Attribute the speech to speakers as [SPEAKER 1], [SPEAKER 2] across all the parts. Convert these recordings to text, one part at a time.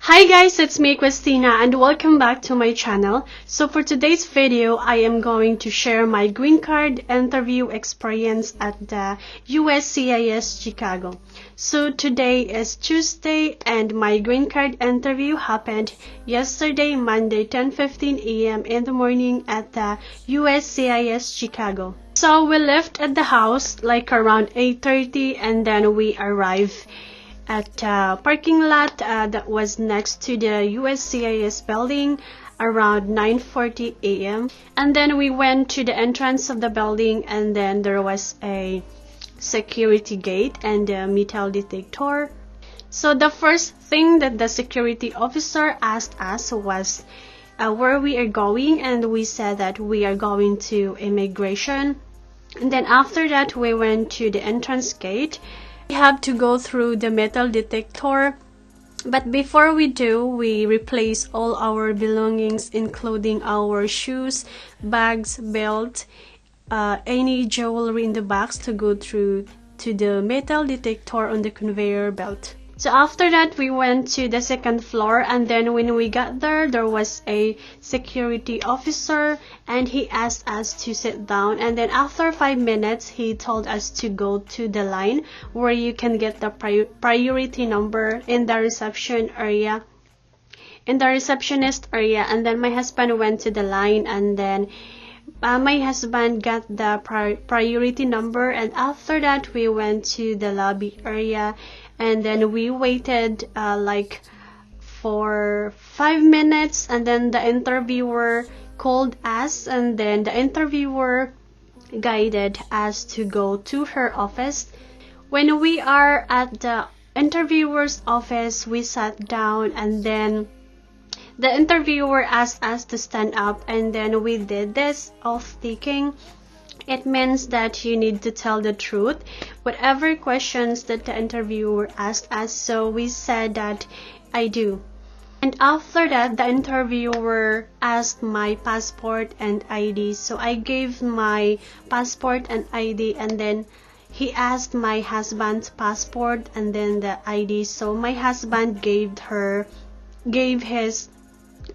[SPEAKER 1] Hi guys, it's me Christina and welcome back to my channel. So for today's video, I am going to share my green card interview experience at the USCIS Chicago. So today is Tuesday and my green card interview happened yesterday, Monday 10:15 a.m. in the morning at the USCIS Chicago. So we left at the house like around 8:30 and then we arrived at a parking lot that was next to the USCIS building around 9:40 a.m. And then we went to the entrance of the building and then there was a security gate and a metal detector. So the first thing that the security officer asked us was where we are going, and we said that we are going to immigration. And then after that we went to the entrance gate. We have to go through the metal detector, but before we do, we replace all our belongings, including our shoes, bags, belt, any jewelry in the box to go through to the metal detector on the conveyor belt. So after that we went to the second floor, and then when we got there, there was a security officer and he asked us to sit down, and then after 5 minutes he told us to go to the line where you can get the priority number in the receptionist area. And then my husband went to the line, and then my husband got the priority number, and after that we went to the lobby area, and then we waited like for 5 minutes, and then the interviewer called us, and then the interviewer guided us to go to her office. When we are at the interviewer's office, we sat down, and then the interviewer asked us to stand up, and then we did this oath-taking. It means that you need to tell the truth, whatever questions that the interviewer asked us. So we said that I do. And after that, the interviewer asked my passport and ID. So I gave my passport and ID, and then he asked my husband's passport and then the ID. So my husband gave his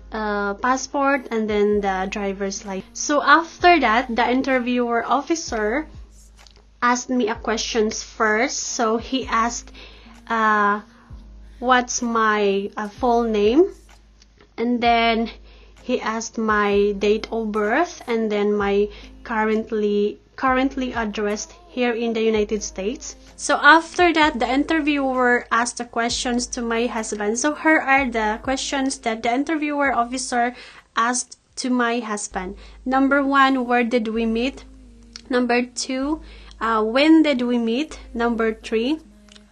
[SPEAKER 1] passport and then the driver's license. So after that, the interviewer officer asked me a questions first. So he asked what's my full name, and then he asked my date of birth, and then my currently addressed here in the United States. So after that, the interviewer asked the questions to my husband. So here are the questions that the interviewer officer asked to my husband. Number 1, where did we meet? Number 2, when did we meet? Number 3,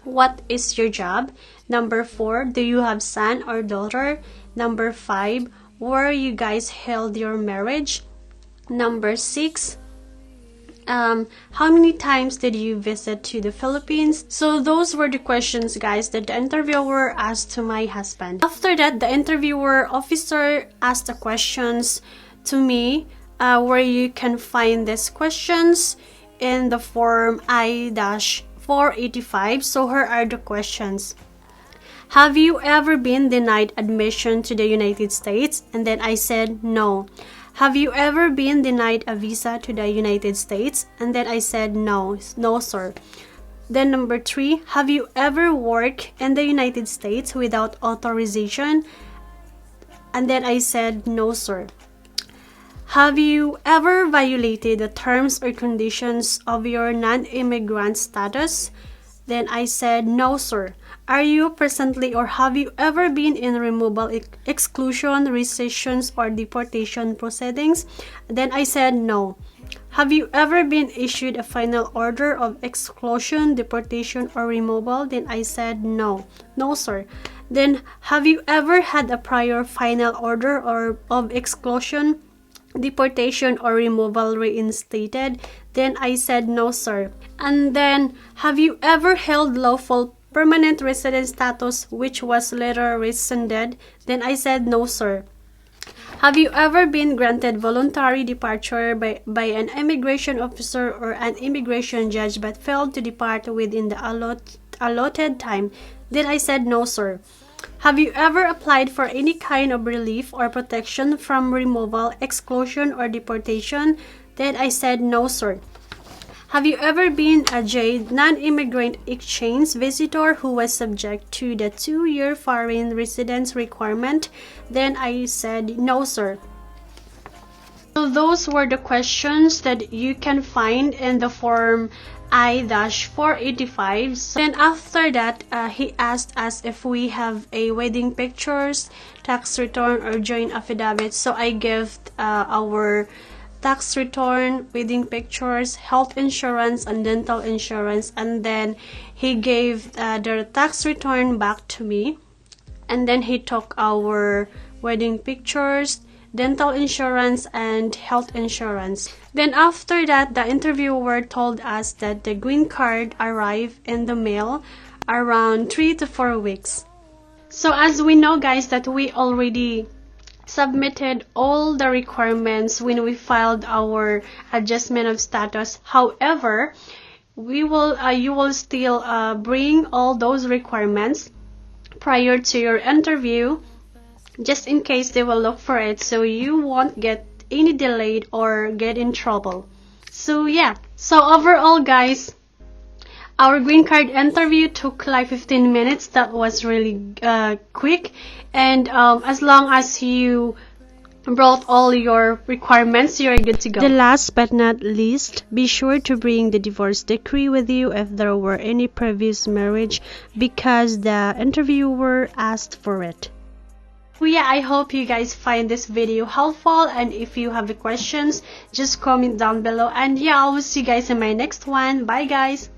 [SPEAKER 1] what is your job? Number 4, do you have son or daughter? Number 5, where you guys held your marriage? Number 6, how many times did you visit to the Philippines? So those were the questions, guys, that the interviewer asked to my husband. After that, the interviewer officer asked the questions to me, where you can find these questions in the form I-485. So here are the questions. Have you ever been denied admission to the United States? And then I said no. Have you ever been denied a visa to the United States? And then I said no sir. Then number 3, have you ever worked in the United States without authorization? And then I said no sir. Have you ever violated the terms or conditions of your non-immigrant status? Then I said no sir. Are you presently or have you ever been in removal, exclusion, rescissions, or deportation proceedings? Then I said no. Have you ever been issued a final order of exclusion, deportation, or removal? Then I said no sir. Then have you ever had a prior final order of exclusion, deportation, or removal reinstated? Then I said no sir. And then, have you ever held lawful permanent resident status which was later rescinded? Then I said no sir. Have you ever been granted voluntary departure by an immigration officer or an immigration judge but failed to depart within the allotted time? Then I said no sir. Have you ever applied for any kind of relief or protection from removal, exclusion, or deportation? Then I said, no, sir. Have you ever been a JAID non-immigrant exchange visitor who was subject to the 2-year foreign residence requirement? Then I said, no, sir. So those were the questions that you can find in the form I-485. So then after that, he asked us if we have a wedding pictures, tax return, or joint affidavit. So I gave our tax return, wedding pictures, health insurance, and dental insurance. And then he gave the tax return back to me. And then he took our wedding pictures, dental insurance, and health insurance. Then after that, the interviewer told us that the green card arrived in the mail around 3 to 4 weeks. So as we know, guys, that we already submitted all the requirements when we filed our adjustment of status. However, you will still bring all those requirements prior to your interview, just in case they will look for it, so you won't get any delayed or get in trouble. So yeah, so overall, guys, our green card interview took like 15 minutes. That was really quick. And as long as you brought all your requirements, you're good to go. The last but not least, be sure to bring the divorce decree with you if there were any previous marriage, because the interviewer asked for it. So yeah, I hope you guys find this video helpful, and if you have questions, just comment down below. And yeah, I will see you guys in my next one. Bye, guys.